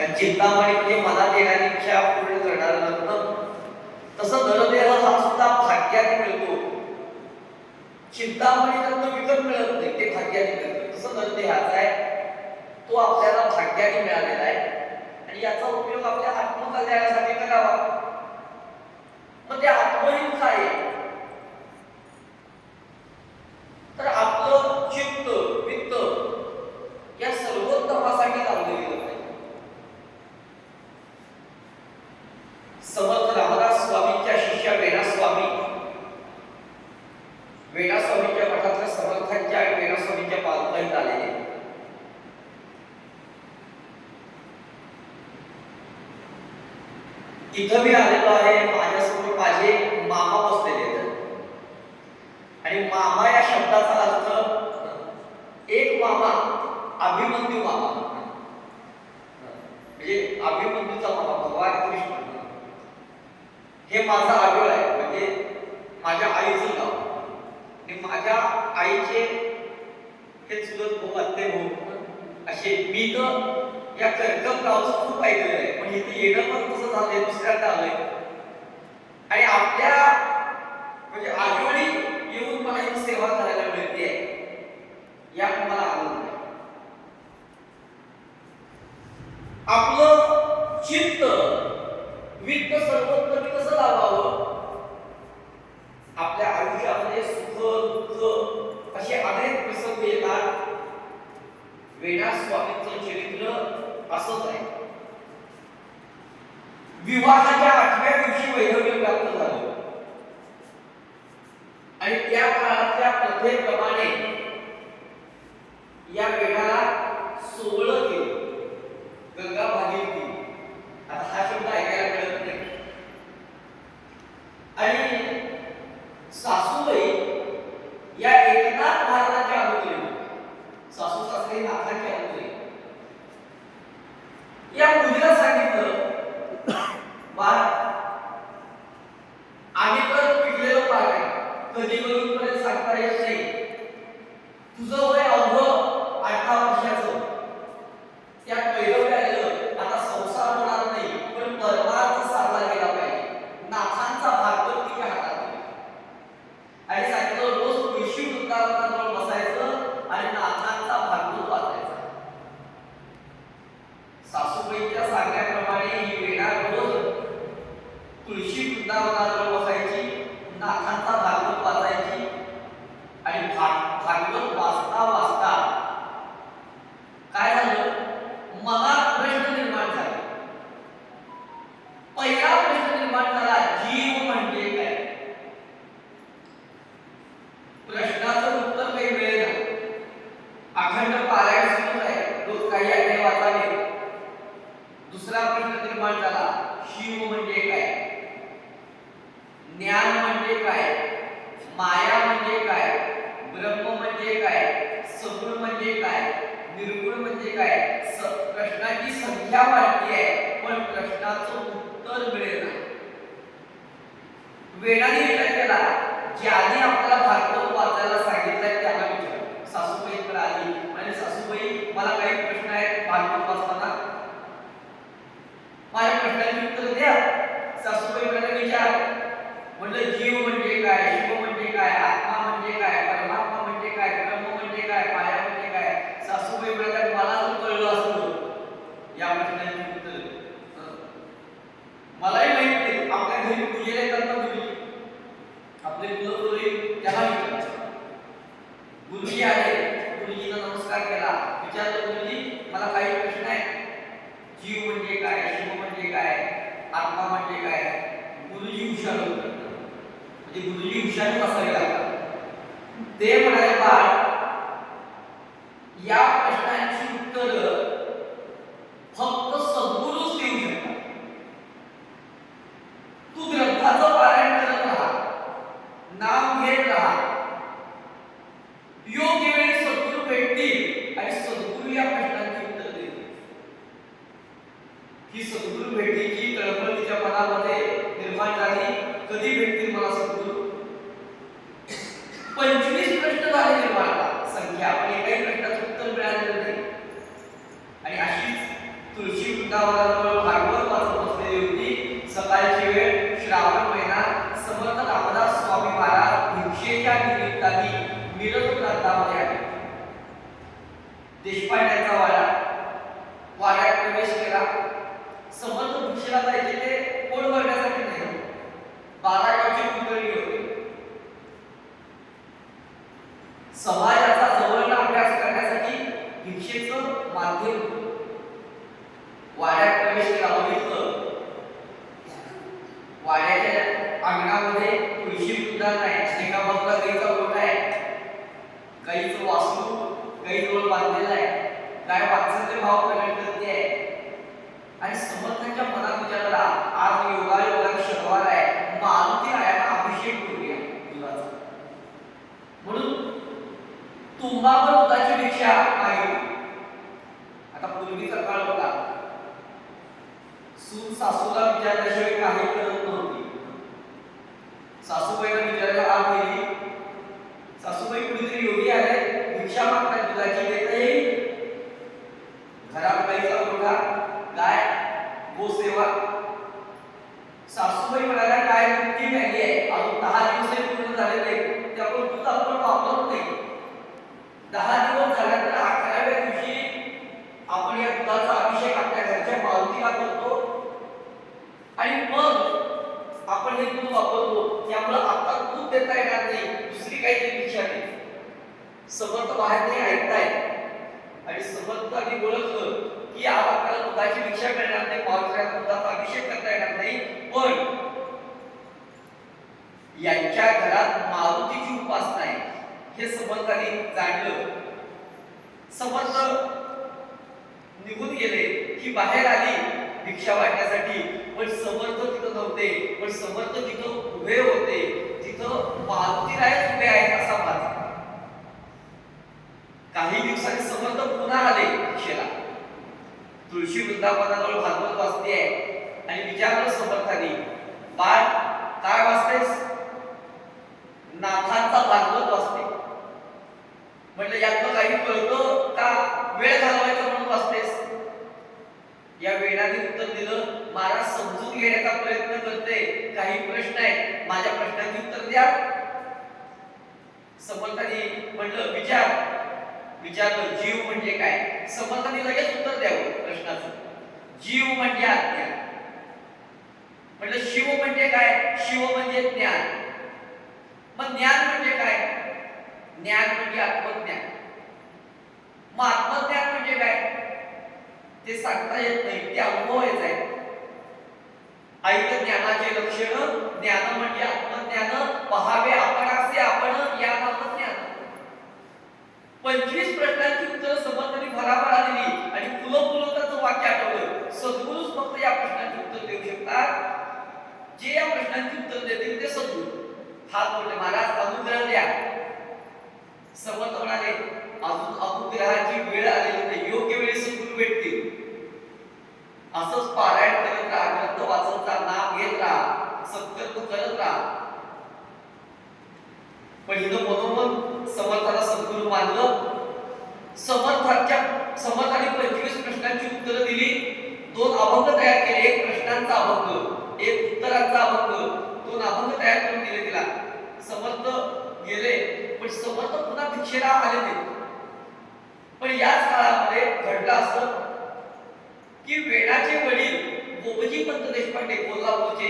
चिंतामणी म्हणजे मनात येणारी इच्छा पूर्ण करणारं रत्न. तसं नरदेह हा सुद्धा भाग्याने मिळतो. चिंतामणी रत्न विकत मिळत नाही, ते भाग्याने मिळतं. तसं नरदेहाचा आहे, तो आपल्याला भाग्याने मिळालेला आहे आणि याचा उपयोग आपल्या आत्मकल्याणासाठी करावा. मग ते आत्महित काय आहे? तर आपलं चित्त वित्त या सर्वोत्तमासाठी लावले गेलं पाहिजे. समर्थ रामदास स्वामींच्या शिष्या वेणा स्वामींच्या मठातल्या समर्थांच्या आणि वेणा स्वामींच्या पालखीत आलेले. इथं मी आलेलो आहे, माझ्यासमोर माझे मामा बसलेले आहेत आणि मामा या शब्दाचा अर्थ एक मामा, अभिमन्यू मामा, म्हणजे अभिमन्यूचा मामा भगवान कृष्ण हे माझा आडोळ आहे, म्हणजे माझ्या आईचं नाव आणि माझ्या आईचे हे चुलत भाऊ, आत्ते भाऊ असे. मी तर या कर्कम गावचं खूप ऐकलेलं आहे, पण इथे येणं पण कसं झालंय, दुसऱ्यांदा आलंय आणि आपल्या म्हणजे आजोळी येऊन मला ही सेवा करायला मिळते, यात मला आनंद आहे. आपलं चित्त वित्त सर्वोत्तम कसं लावावं? आपल्या आयुष्यामध्ये सुख दुःख असे अनेक प्रसंग येतात. वेणा स्वामींचं चरित्र असंच आहे. विवाहाच्या 8व्या दिवशी वैधव्य प्राप्त झालं आणि त्या काळातल्या प्रथेप्रमाणे या वेणाला सोवळं केलं, गंगा भागीत केली. आता हा शब्द ऐकायला मिळत नाही. आणि सासूबाई या एकनाथ महाराजांच्या अनुकूल, सासू सासरे नाथांच्या अनुकूल, या मुलीला सांगितलं, बाळ आम्ही तर पिकलेलं पाक आहे, कधी पर्यंत सांगता येत नाही. तुझं वय अवघं 18 वर्षाचं, त्यात वैधव्य आलेलं, आता संसार होणार नाही, पण परमार्थ साधला गेला पाहिजे. नाथांचा भागवत तिच्या हातात आणि सांगितलं, रोज तुळशी वृंदावनाजवळ बसायचं आणि नाथांचा भागवत वाचायचा. सासूबाईच्या सांगण्याप्रमाणे ही वेणा रोज तुळशी वृंदावनाजवळ बसायची, नाथांचा भागवत वाचायची आणि भागवत वाचता वाचता काय झालं, मनात प्रश्न निर्माण झाला. पहिला प्रश्न निर्माण झाला, जीव म्हणजे काय? प्रश्नाचं उत्तर काही मिळेना. अखंड पारायण सुरू आहे, रोज काही अध्याय वाचावे. दुसरा प्रश्न निर्माण झाला, शिव म्हणजे काय? ज्ञान म्हणजे काय? माया म्हणजे काय? ब्रह्म म्हणजे काय? सगुण म्हणजे काय? निर्गुण म्हणजे काय? प्रश्नाची संख्या वाढती आहे, पण प्रश्नाचं उत्तर मिळेना. वेणाने विचार केला, ज्याने आपल्याला भागवत वाचायला सांगितलंय त्याला विचार. सासूबाईकडे आली आणि सासूबाई, मला काही प्रश्न आहेत भागवत वाचताना, माझ्या प्रश्नाची उत्तर द्या. सासूबाईकडे विचार. म्हटलं, जीव म्हणजे काय? शिव म्हणजे काय? आत्मा म्हणजे काय? परमात्मा म्हणजे काय? ब्रह्म म्हणजे काय? माया म्हणजे काय? सासूबाई म्हणतात, मला जर कळलं असतं या प्रश्नाची उत्तर, मलाही माहित नाही. आपल्या घरी पूजेला येतात गुरुजी, आपले गुरुजी त्याला विचारायचं. गुरुजी आले, गुरुजींना नमस्कार केला, विचारलं, गुरुजी मला काही प्रश्न आहेत. जीव म्हणजे काय? शिव म्हणजे काय? आत्मा म्हणजे काय? गुरुजी हुशार होते, म्हणजे गुरुजी हुशार बसावे लागतात. ते म्हणाले, बाळ या प्रश्नांची उत्तर फक्त सद्गुरूच देऊ शकतात. तू ग्रंथाचं पारायण करत राहा, नाम घेत राहा, योग्य वेळी सद्गुरू भेटतील आणि सद्गुरू या प्रश्नांची उत्तर देतील. ही सद्गुरू भेटीची तळमळ तिच्या मनामध्ये निर्माण झाली. कधी भेटतील मला सद्गुरू? 25 प्रश्न झाले निर्माण, संख्या, पण एकाही प्रश्नाचं उत्तर मिळालेलं नाही. आणि अशीच तुळशी वृंदावनाजवळ भागवत वाचत बसलेली होती. सकाळची वेळ, श्रावण महिना. समर्थ रामदास स्वामी महाराज भिक्षेच्या निमित्ताने मिरज प्रांतामध्ये आले. देशपांड्यांचा वाड्यात प्रवेश केला. समर्थ भिक्षेला जायचे ते पोट भरण्यासाठी नाही, 12 गावची कुलकर्णी होते. समाजाचा जवळचा अभ्यास करण्यासाठी भिक्षेचं माध्यम होतं. वाड्यात प्रवेश केला. बघितलं वाड्याच्या अंगणामध्ये तुळशी वृंदावन आहे. एका बाजूला गाईचा गोठा आहे. गाईचं वासरू गाईजवळ बांधलेलं आहे. गाय वात्सल्य भाव प्रकट करते आहे. आणि समर्थांच्या मनात विचार आला, आज योगायोगाने शनिवार आहे, मारुती रायाला अभिषेक करूया दुधाचा. म्हणून तुंबावर दुधाची भिक्षा मागितली. आता पूर्वीचा काळ होता, सून सासूला विचारल्याशिवाय काही करत नव्हती. सासूबाईला विचारायला आग गेली. सासूबाई कुठेतरी योगी आले, भिक्षा मागतात, दुधाची देता येईल. घरात गाईचा गोठा, गाय, गोसेवा. सासूबाई म्हणाल्या, गाय नुकती झाली आहे, अजून 10 दिवस पूर्ण झाले नाही, त्यामुळे दूध आपण वापरत नाही. 10 दिवस झाल्यानंतर 11व्या दिवशी आपण या दुधाचा अभिषेक आपल्या घरच्या मारुतीला करतो आणि मग आपण हे दूध वापरतो. त्यामुळे आता दूध देता येणार नाही, दुसरी काहीतरी भिक्षा नाही. समर्थ बाहेर नाही ऐकताय आणि समर्थांनी ओळखलं की आपल्याला दुधाची भिक्षा मिळणार नाही, मारुतीला दुधाचा अभिषेक करता येणार नाही, पण यांच्या घरात मारुतीची उपासना आहे हे समर्थांनी जाणलं. समर्थ निघून गेले की बाहेर आली भिक्षा वाटण्यासाठी, पण समर्थ तिथं नव्हते. पण समर्थ तिथं उभे होते, तिथं मारुतीरायच उभे आहेत असा भास. काही दिवसांनी समर्थ पुन्हा आले भिक्षेला. तुळशी वृंदावनाजवळ भागवत वाचते आहे आणि विचारलं समर्थांनी, बाळ काय वाचतेस? नाथांचा भागवत वाचते. म्हटलं यातलं काही कळतं का, वेळ घालवायचा म्हणून वाचतेस? या वेळाने उत्तर दिलं, महाराज समजून घेण्याचा प्रयत्न करते, काही प्रश्न आहेत, माझ्या प्रश्नांची उत्तर द्या. समर्थांनी म्हटलं विचारलं जीव म्हणजे काय? समर्थांनी लगेच उत्तर द्यावं प्रश्नाचं. जीव म्हणजे अज्ञान. म्हटलं शिव म्हणजे काय? शिव म्हणजे ज्ञान. मग ज्ञान म्हणजे काय? ज्ञान म्हणजे आत्मज्ञान. मग आत्मज्ञान म्हणजे काय ते सांगता येत नाही, ते अनुभवायचं आहे. ऐक ज्ञानाचे लक्षण, ज्ञान म्हणजे आत्मज्ञान, पहावे आपणासे आपण, या नाम ज्ञान. 25 प्रश्नांची उत्तर समर्थांनी भराभरा दिली आणि फुलं त्याचं वाक्य आठवलं. सद्गुरूच फक्त या प्रश्नांची उत्तर देऊ शकतात. जे या प्रश्नांची उत्तर देतील ते सद्गुरू. हात जोडले, महाराज अनुग्रह द्या. समर्थ म्हणाले, अजून अनुग्रहाची वेळ आलेली नाही, योग्य वेळी सद्गुरू भेटतील. असंच पारायण करत राहा, ग्रंथ वाचत राहा, नाम घेत राहा, सत्कर्म करत राहा. पण हिनं मनोमन समर्थाला सद्गुरू मानलं. समर्थाने 25 प्रश्नांची उत्तरं दिली. 2 अभंग तयार केले, एक प्रश्नांचा अभंग, एक उत्तरांचा अभंग. 2 अभंग तयार करून दिले तिला. समर्थ गेले, पण समर्थ पुन्हा भिक्षेला आले नाही. पण याच काळामध्ये घडलं असं की वेणाचे वडील गोपजी पंत देशपांडे कोल्हापूरचे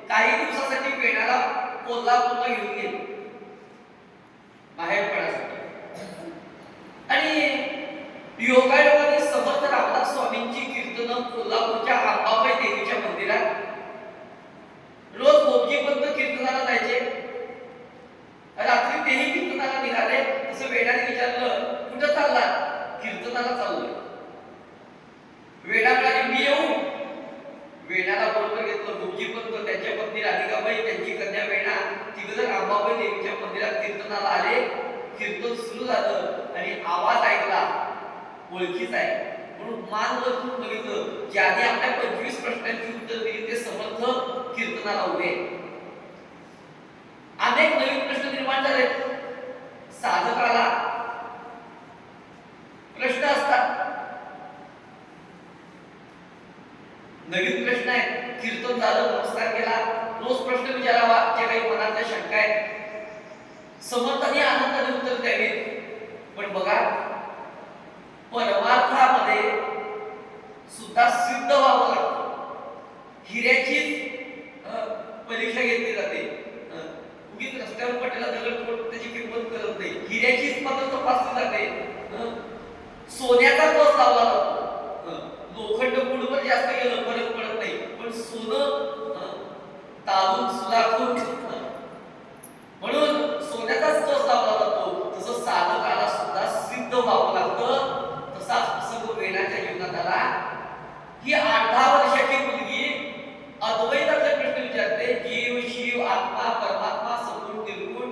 काही दिवसासाठी वेणाला कोल्हापूरला घेऊन गेले बाहेर पडण्यासाठी. आणि योगायोगाने समर्थ रामदास स्वामींची कीर्तनं कोल्हापूरच्या अंबाबाई देवीच्या मंदिरात रोज गोपजी पंत कीर्तनाला जायचे. रात्री तेही कीर्तनाला निघाले. तसं वेणाने विचारलं, कुठं चालला? कीर्तनाला चाललोय. वेणा म्हणाली, मी येऊ? वेणाला बरोबर घेतलं. गोपजी पंत, त्यांच्या पत्नी राधिकाबाई, त्यांची कन्या वेणा, तिघजण अंबाबाई देवीच्या मंदिरात कीर्तनाला आले. कीर्तन सुरू झालं आणि आवाज ऐकला, ओळखीचा आहे म्हणून मान वरून बघितलं. ज्याने आपल्या 25 प्रश्नांची उत्तर दिली ते समर्थ कीर्तनाला उभे. अनेक नवीन प्रश्न निर्माण झाले. साधकाला प्रश्न असतात, नवीन प्रश्न आहे, कीर्तन झालं, नमस्कार केला, रोज प्रश्न विचारावा, जे काही मनातल्या शंका आहेत समर्थाने आनंदाने उत्तर द्यावे. पण बघा, परमार्थामध्ये सुद्धा सिद्ध व्हावं लागतं. हिऱ्याची परीक्षा घेतली जाते. उगीच रस्त्यावर पडलेला दगड त्याची किंमत करत नाही. हिऱ्याचीच मात्र तपासली जाते. सोन्याचा तोच लावला जातो. लोखंड कुडवर जास्त गेलं फरक पडत नाही, पण सोनं तालून सुलाखून म्हणून सोन्याचाच तोच लावला जातो. तसं साधकाला सुद्धा सिद्ध व्हावं लागतं. तसाच प्रसंग वेदाच्या जीवनात आला. ही 8-10 वर्षाची मुलगी अद्वैताचे प्रश्न विचारते. जीव शिव आत्मा परमात्मा सगुण निर्गुण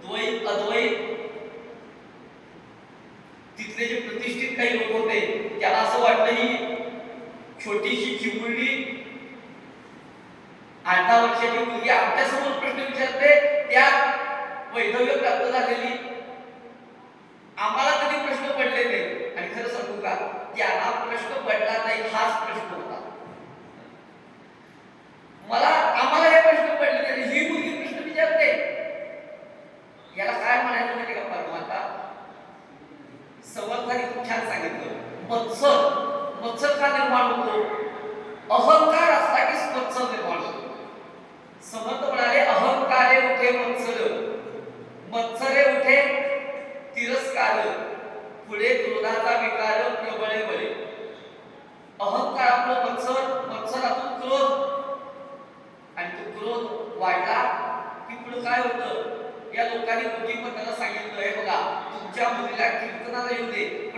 द्वैत अद्वैत. तिथले जे प्रतिष्ठित काही लोक होते त्यांना असं वाटलं ही छोटीशी चिमुरडी 8-10 वर्षाची मुलगी आमच्यासमोर प्रश्न विचारते, त्यात वैधव्य प्राप्त झालेली. आम्हाला कधी प्रश्न पडले नाही. आणि खरं सांगू का, त्यांना प्रश्न पडला नाही हाच प्रश्न होता. आम्हाला हे प्रश्न पडले नाही, ही मुलगी प्रश्न विचारते. याला काय म्हणायचं माहिती का? परमात्मा समर्थाने खूप छान सांगितलं. मत्सर का निर्माण होतो? अहंकार असला की मत्सर निर्माण होतो. समर्थ म्हणाले, अहंकारे उठे मत्सरे उठे तिरस्कार, पुढे क्रोधाचा